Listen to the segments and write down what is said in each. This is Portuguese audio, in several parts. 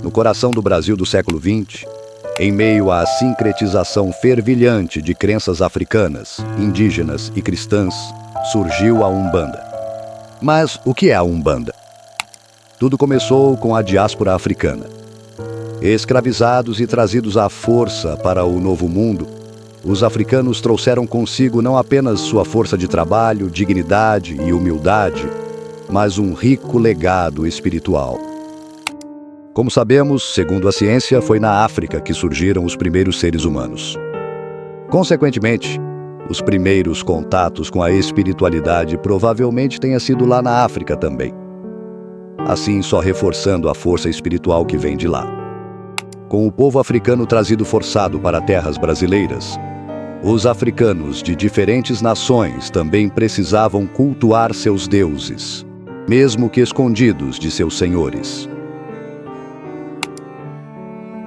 No coração do Brasil do século XX, em meio à sincretização fervilhante de crenças africanas, indígenas e cristãs, surgiu a Umbanda. Mas o que é a Umbanda? Tudo começou com a diáspora africana. Escravizados e trazidos à força para o Novo Mundo, os africanos trouxeram consigo não apenas sua força de trabalho, dignidade e humildade, mas um rico legado espiritual. Como sabemos, segundo a ciência, foi na África que surgiram os primeiros seres humanos. Consequentemente, os primeiros contatos com a espiritualidade provavelmente tenha sido lá na África também. Assim, só reforçando a força espiritual que vem de lá. Com o povo africano trazido forçado para terras brasileiras, os africanos de diferentes nações também precisavam cultuar seus deuses, mesmo que escondidos de seus senhores.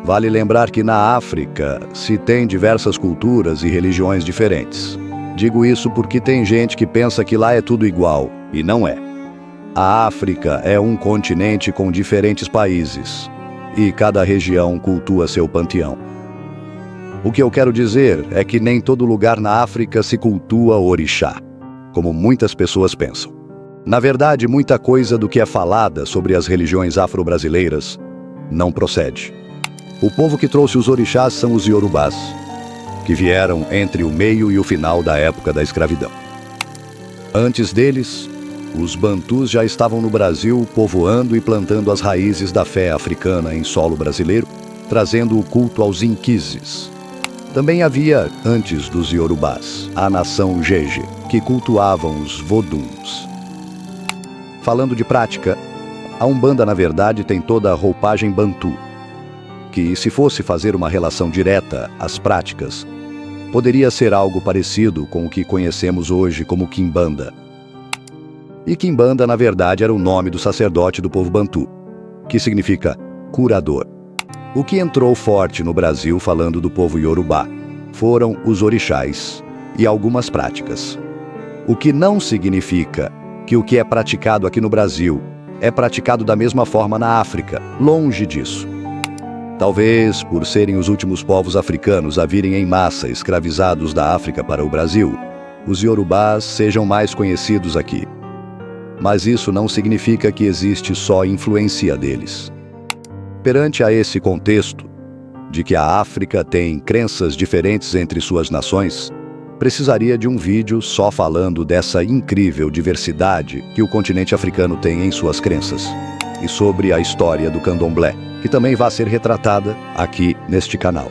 Vale lembrar que na África se tem diversas culturas e religiões diferentes. Digo isso porque tem gente que pensa que lá é tudo igual, e não é. A África é um continente com diferentes países, e cada região cultua seu panteão. O que eu quero dizer é que nem todo lugar na África se cultua orixá, como muitas pessoas pensam. Na verdade, muita coisa do que é falada sobre as religiões afro-brasileiras não procede. O povo que trouxe os orixás são os Iorubás, que vieram entre o meio e o final da época da escravidão. Antes deles, os Bantus já estavam no Brasil povoando e plantando as raízes da fé africana em solo brasileiro, trazendo o culto aos Inquises. Também havia, antes dos Iorubás, a nação Jeje, que cultuavam os Voduns. Falando de prática, a Umbanda, na verdade, tem toda a roupagem Bantu, que, se fosse fazer uma relação direta às práticas, poderia ser algo parecido com o que conhecemos hoje como Quimbanda. E Quimbanda, na verdade, era o nome do sacerdote do povo Bantu, que significa curador. O que entrou forte no Brasil, falando do povo Iorubá, foram os orixás e algumas práticas. O que não significa que o que é praticado aqui no Brasil é praticado da mesma forma na África, longe disso. Talvez, por serem os últimos povos africanos a virem em massa escravizados da África para o Brasil, os Iorubás sejam mais conhecidos aqui. Mas isso não significa que existe só influência deles. Perante a esse contexto, de que a África tem crenças diferentes entre suas nações, precisaria de um vídeo só falando dessa incrível diversidade que o continente africano tem em suas crenças, e sobre a história do candomblé, que também vai ser retratada aqui neste canal.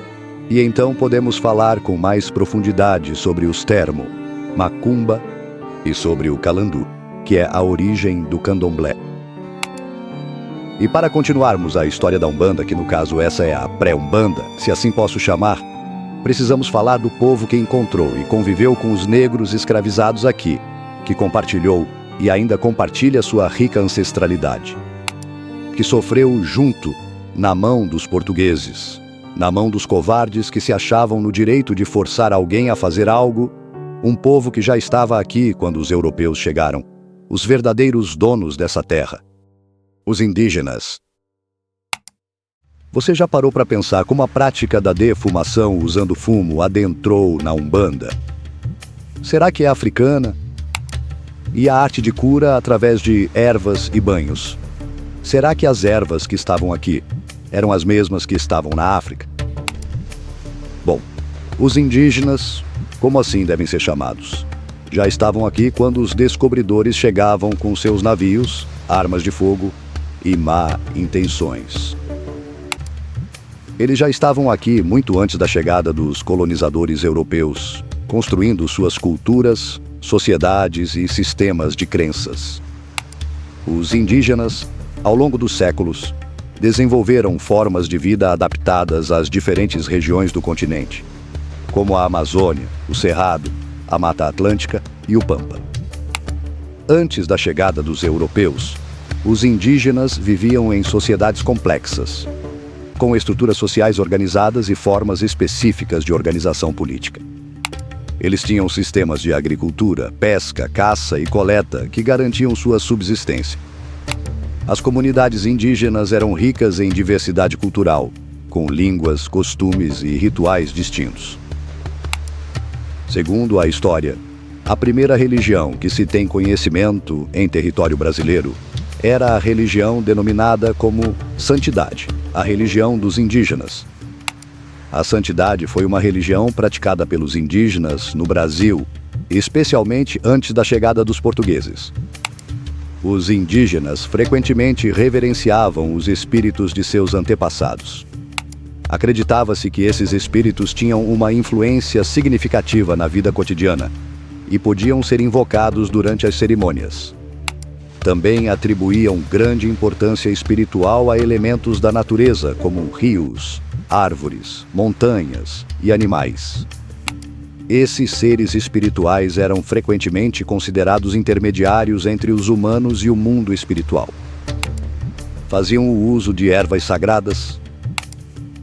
E então podemos falar com mais profundidade sobre os termos macumba e sobre o calandu, que é a origem do candomblé. E para continuarmos a história da Umbanda, que no caso essa é a pré-Umbanda, se assim posso chamar, precisamos falar do povo que encontrou e conviveu com os negros escravizados aqui, que compartilhou e ainda compartilha sua rica ancestralidade, que sofreu junto na mão dos portugueses, na mão dos covardes que se achavam no direito de forçar alguém a fazer algo, um povo que já estava aqui quando os europeus chegaram, os verdadeiros donos dessa terra, os indígenas. Você já parou para pensar como a prática da defumação usando fumo adentrou na Umbanda? Será que é africana? E a arte de cura através de ervas e banhos? Será que as ervas que estavam aqui eram as mesmas que estavam na África? Bom, os indígenas, como assim devem ser chamados, já estavam aqui quando os descobridores chegavam com seus navios, armas de fogo e má intenções. Eles já estavam aqui muito antes da chegada dos colonizadores europeus, construindo suas culturas, sociedades e sistemas de crenças. Os indígenas, ao longo dos séculos, desenvolveram formas de vida adaptadas às diferentes regiões do continente, como a Amazônia, o Cerrado, a Mata Atlântica e o Pampa. Antes da chegada dos europeus, os indígenas viviam em sociedades complexas, com estruturas sociais organizadas e formas específicas de organização política. Eles tinham sistemas de agricultura, pesca, caça e coleta que garantiam sua subsistência. As comunidades indígenas eram ricas em diversidade cultural, com línguas, costumes e rituais distintos. Segundo a história, a primeira religião que se tem conhecimento em território brasileiro era a religião denominada como Santidade, a religião dos indígenas. A Santidade foi uma religião praticada pelos indígenas no Brasil, especialmente antes da chegada dos portugueses. Os indígenas frequentemente reverenciavam os espíritos de seus antepassados. Acreditava-se que esses espíritos tinham uma influência significativa na vida cotidiana e podiam ser invocados durante as cerimônias. Também atribuíam grande importância espiritual a elementos da natureza, como rios, árvores, montanhas e animais. Esses seres espirituais eram frequentemente considerados intermediários entre os humanos e o mundo espiritual. Faziam o uso de ervas sagradas,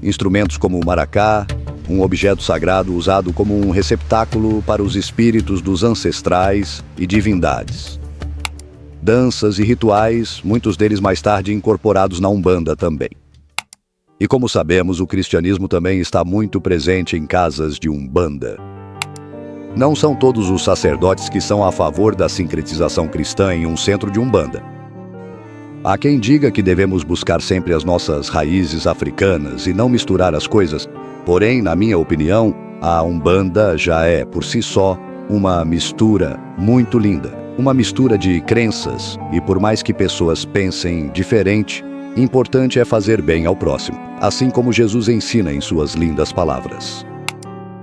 instrumentos como o maracá, um objeto sagrado usado como um receptáculo para os espíritos dos ancestrais e divindades. Danças e rituais, muitos deles mais tarde incorporados na Umbanda também. E como sabemos, o cristianismo também está muito presente em casas de Umbanda. Não são todos os sacerdotes que são a favor da sincretização cristã em um centro de Umbanda. Há quem diga que devemos buscar sempre as nossas raízes africanas e não misturar as coisas, porém, na minha opinião, a Umbanda já é, por si só, uma mistura muito linda. Uma mistura de crenças, e por mais que pessoas pensem diferente, importante é fazer bem ao próximo, assim como Jesus ensina em suas lindas palavras.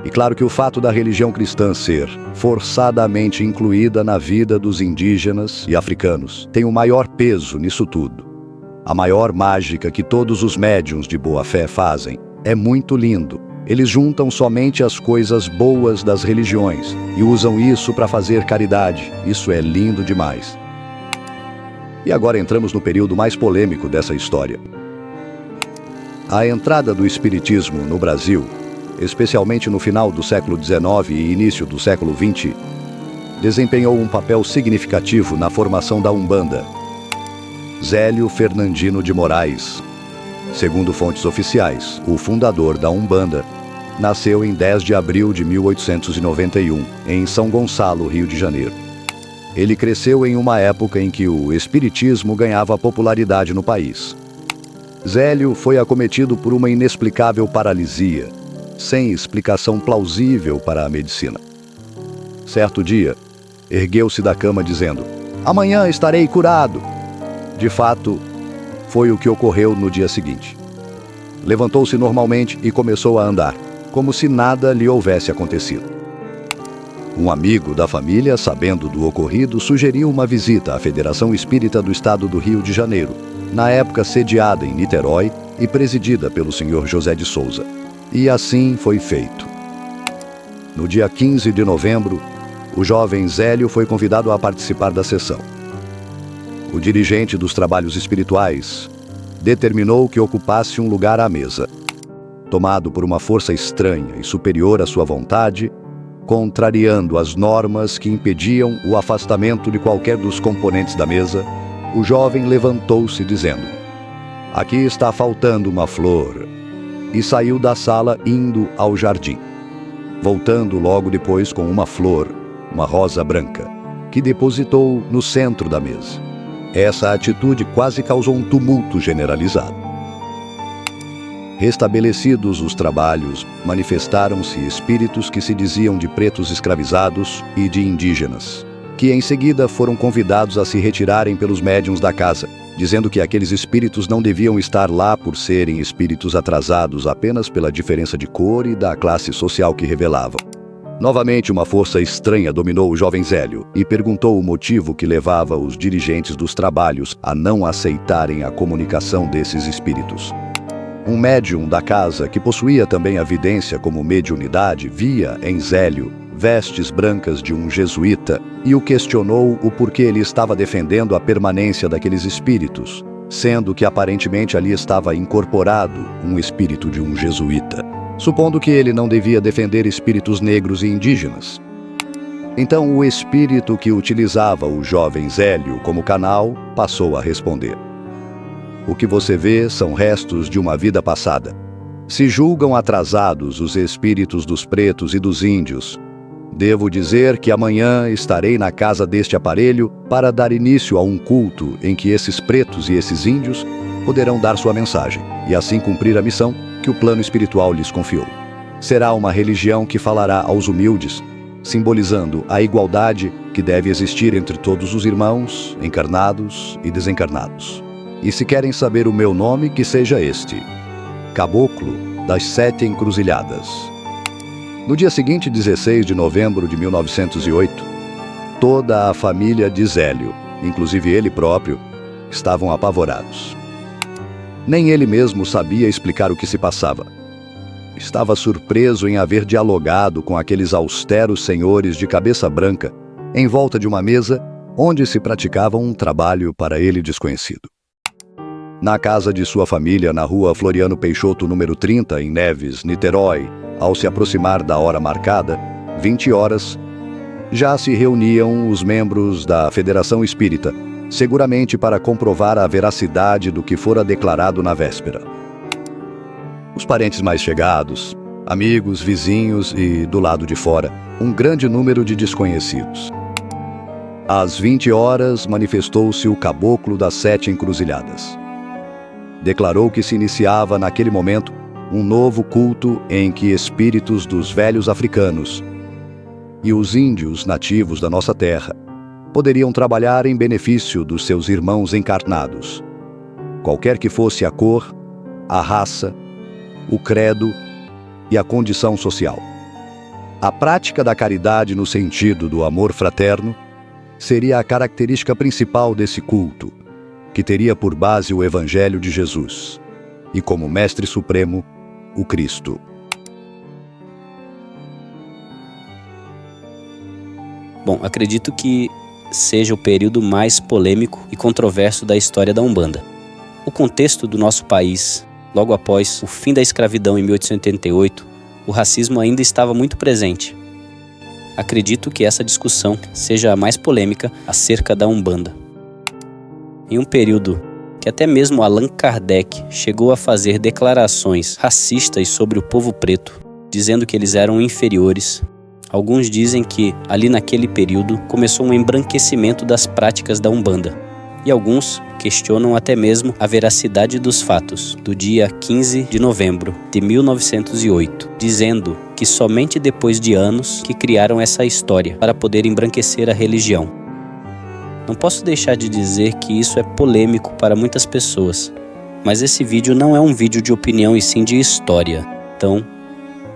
E claro que o fato da religião cristã ser forçadamente incluída na vida dos indígenas e africanos tem o maior peso nisso tudo. A maior mágica que todos os médiuns de boa fé fazem é muito lindo. Eles juntam somente as coisas boas das religiões e usam isso para fazer caridade. Isso é lindo demais. E agora entramos no período mais polêmico dessa história. A entrada do espiritismo no Brasil, especialmente no final do século XIX e início do século XX, desempenhou um papel significativo na formação da Umbanda. Zélio Fernandino de Moraes, segundo fontes oficiais, o fundador da Umbanda, nasceu em 10 de abril de 1891, em São Gonçalo, Rio de Janeiro. Ele cresceu em uma época em que o espiritismo ganhava popularidade no país. Zélio foi acometido por uma inexplicável paralisia, sem explicação plausível para a medicina. Certo dia, ergueu-se da cama dizendo: "Amanhã estarei curado." De fato, foi o que ocorreu no dia seguinte. Levantou-se normalmente e começou a andar, como se nada lhe houvesse acontecido. Um amigo da família, sabendo do ocorrido, sugeriu uma visita à Federação Espírita do Estado do Rio de Janeiro, na época sediada em Niterói e presidida pelo Sr. José de Souza. E assim foi feito. No dia 15 de novembro, o jovem Zélio foi convidado a participar da sessão. O dirigente dos trabalhos espirituais determinou que ocupasse um lugar à mesa. Tomado por uma força estranha e superior à sua vontade, contrariando as normas que impediam o afastamento de qualquer dos componentes da mesa, o jovem levantou-se dizendo: "Aqui está faltando uma flor", e saiu da sala indo ao jardim, voltando logo depois com uma flor, uma rosa branca, que depositou no centro da mesa. Essa atitude quase causou um tumulto generalizado. Restabelecidos os trabalhos, manifestaram-se espíritos que se diziam de pretos escravizados e de indígenas, que em seguida foram convidados a se retirarem pelos médiuns da casa, dizendo que aqueles espíritos não deviam estar lá por serem espíritos atrasados apenas pela diferença de cor e da classe social que revelavam. Novamente, uma força estranha dominou o jovem Zélio e perguntou o motivo que levava os dirigentes dos trabalhos a não aceitarem a comunicação desses espíritos. Um médium da casa, que possuía também a vidência como mediunidade, via em Zélio vestes brancas de um jesuíta e o questionou o porquê ele estava defendendo a permanência daqueles espíritos, sendo que aparentemente ali estava incorporado um espírito de um jesuíta, supondo que ele não devia defender espíritos negros e indígenas. Então o espírito que utilizava o jovem Zélio como canal passou a responder: O que você vê são restos de uma vida passada. Se julgam atrasados os espíritos dos pretos e dos índios. Devo dizer que amanhã estarei na casa deste aparelho para dar início a um culto em que esses pretos e esses índios poderão dar sua mensagem e assim cumprir a missão que o plano espiritual lhes confiou. Será uma religião que falará aos humildes, simbolizando a igualdade que deve existir entre todos os irmãos, encarnados e desencarnados. E se querem saber o meu nome, que seja este: Caboclo das Sete Encruzilhadas. No dia seguinte, 16 de novembro de 1908, toda a família de Zélio, inclusive ele próprio, estavam apavorados. Nem ele mesmo sabia explicar o que se passava. Estava surpreso em haver dialogado com aqueles austeros senhores de cabeça branca, em volta de uma mesa onde se praticava um trabalho para ele desconhecido. Na casa de sua família, na rua Floriano Peixoto, número 30, em Neves, Niterói, ao se aproximar da hora marcada, 20 horas, já se reuniam os membros da Federação Espírita, seguramente para comprovar a veracidade do que fora declarado na véspera. Os parentes mais chegados, amigos, vizinhos e, do lado de fora, um grande número de desconhecidos. Às 20 horas, manifestou-se o Caboclo das Sete Encruzilhadas. Declarou que se iniciava naquele momento um novo culto em que espíritos dos velhos africanos e os índios nativos da nossa terra poderiam trabalhar em benefício dos seus irmãos encarnados, qualquer que fosse a cor, a raça, o credo e a condição social. A prática da caridade no sentido do amor fraterno seria a característica principal desse culto, que teria por base o Evangelho de Jesus e como Mestre Supremo, o Cristo. Bom, acredito que seja o período mais polêmico e controverso da história da Umbanda. O contexto do nosso país, logo após o fim da escravidão em 1888, o racismo ainda estava muito presente. Acredito que essa discussão seja a mais polêmica acerca da Umbanda. Em um período que até mesmo Allan Kardec chegou a fazer declarações racistas sobre o povo preto, dizendo que eles eram inferiores. Alguns dizem que, ali naquele período, começou um embranquecimento das práticas da Umbanda. E alguns questionam até mesmo a veracidade dos fatos do dia 15 de novembro de 1908, dizendo que somente depois de anos que criaram essa história para poder embranquecer a religião. Não posso deixar de dizer que isso é polêmico para muitas pessoas, mas esse vídeo não é um vídeo de opinião e sim de história. Então,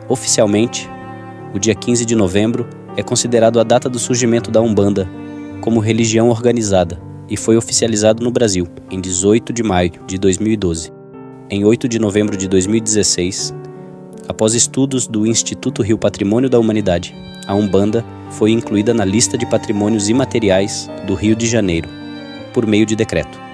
oficialmente, o dia 15 de novembro é considerado a data do surgimento da Umbanda como religião organizada e foi oficializado no Brasil em 18 de maio de 2012. Em 8 de novembro de 2016, após estudos do Instituto Rio Patrimônio da Humanidade, a Umbanda foi incluída na lista de patrimônios imateriais do Rio de Janeiro, por meio de decreto.